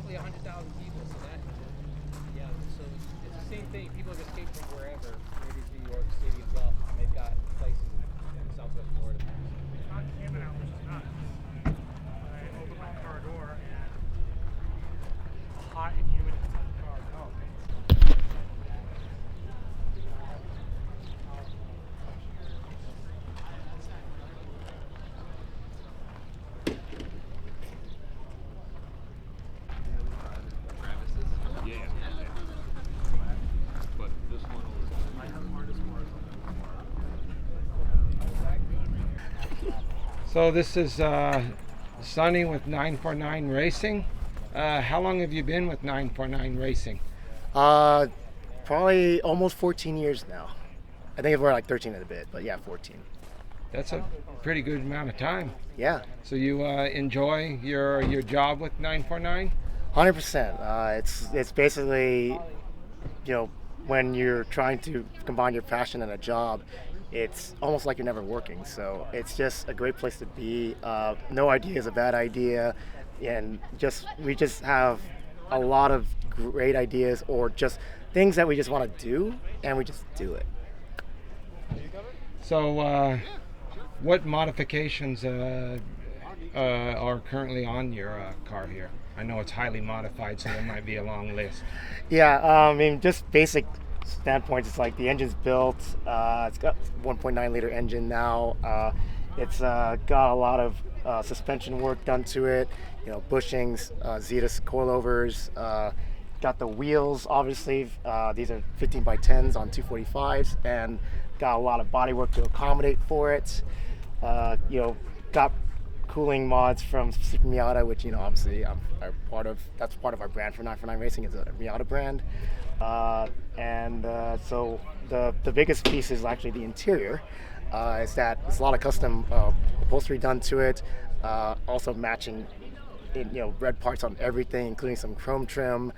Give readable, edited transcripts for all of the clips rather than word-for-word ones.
roughly 100,000 people. So that, yeah. So it's the same thing. People have escaped from wherever, maybe it's New York City as well, and they've got places in Southwest Florida. It's not humid out, which is nice. I opened my car door and hot and humid inside the car. Oh. So this is Sonny with 949 Racing. How long have you been with 949 Racing? Probably almost 14 years now. I think we're like 13 in a bit, but yeah, 14. That's a pretty good amount of time. Yeah. So you enjoy your job with 949? 100%. It's basically, when you're trying to combine your passion and a job, it's almost like you're never working. So it's just a great place to be. No idea is a bad idea, and we just have a lot of great ideas or just things that we just want to do, and we just do it. So what modifications are currently on your car here? I know it's highly modified, so there might be a long list. Yeah, I mean, just basic standpoints, it's like the engine's built. It's got 1.9 liter engine now. It's got a lot of suspension work done to it. Bushings, Zetas coilovers. Got the wheels, obviously. These are 15x10s on 245s, and got a lot of body work to accommodate for it. Got cooling mods from Super Miata, which obviously that's part of our brand for 949 Racing, is a Miata brand. So the biggest piece is actually the interior. Is that there's a lot of custom upholstery done to it, also matching red parts on everything, including some chrome trim.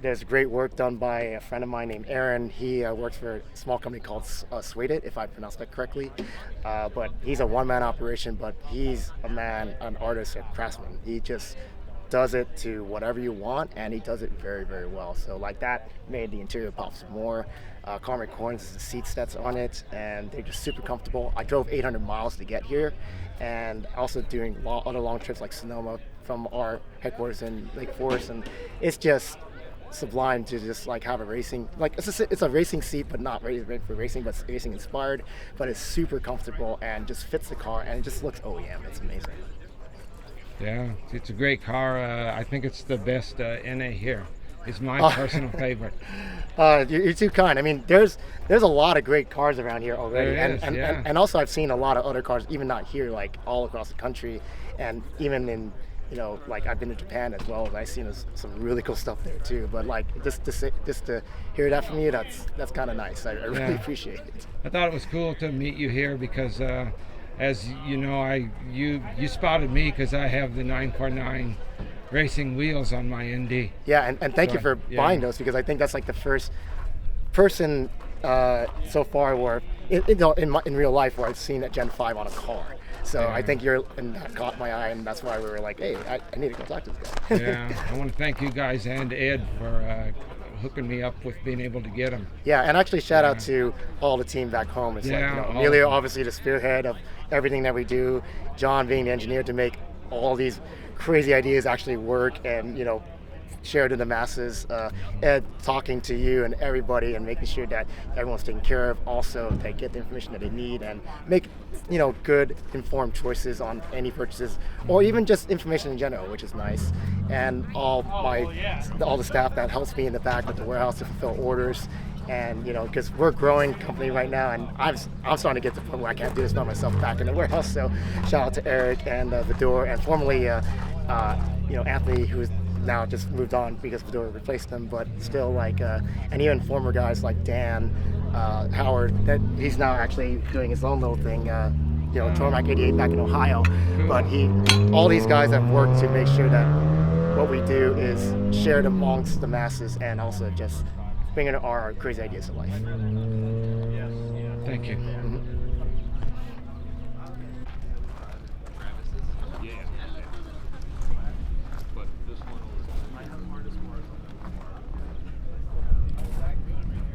There's great work done by a friend of mine named Aaron. He works for a small company called Suede It, if I pronounced that correctly. But he's a one-man operation, but he's an artist, a craftsman. He just does it to whatever you want, and he does it very, very well. So like that made the interior pop some more. Carmen Corns is the seats that's on it, and they're just super comfortable. I drove 800 miles to get here, and also doing other long trips like Sonoma from our headquarters in Lake Forest, and it's just sublime to just like have a racing, like it's a racing seat, but not ready for racing, but it's racing inspired, but it's super comfortable and just fits the car, and it just looks OEM. It's amazing. Yeah, it's a great car. I think it's the best NA here. It's my personal favorite. You're too kind. I mean, there's a lot of great cars around here already, and also I've seen a lot of other cars, even not here, like all across the country, and even in like I've been to Japan as well, and I've seen some really cool stuff there too. But like just to hear that from you, that's kind of nice. I really appreciate it. I thought it was cool to meet you here because, as you know, you spotted me because I have the 949 Racing wheels on my ND. Yeah, and thank you for buying those, because I think that's like the first person so far where in real life where I've seen a Gen 5 on a car. So I think that caught my eye, and that's why we were like, hey, I need to go talk to this guy. Yeah, I want to thank you guys and Ed for hooking me up with being able to get them. Yeah, and actually shout out to all the team back home. It's like, Emilio, obviously the spearhead of everything that we do, John being the engineer to make all these crazy ideas actually work and shared to the masses. Ed talking to you and everybody and making sure that everyone's taken care of. Also, they get the information that they need and make good informed choices on any purchases, or even just information in general, which is nice. And all the staff that helps me in the back with the warehouse to fulfill orders. And because we're a growing company right now, and I'm starting to get to the point where I can't do this by myself back in the warehouse. So shout out to Eric and Vidor, and formerly Anthony, who's now just moved on because Vidor replaced him, but still and even former guys like Dan, Howard, that he's now actually doing his own little thing, Tormac 88 back in Ohio. But all these guys have worked to make sure that what we do is shared amongst the masses, and also just bringing our crazy ideas to life. Thank you. Mm-hmm.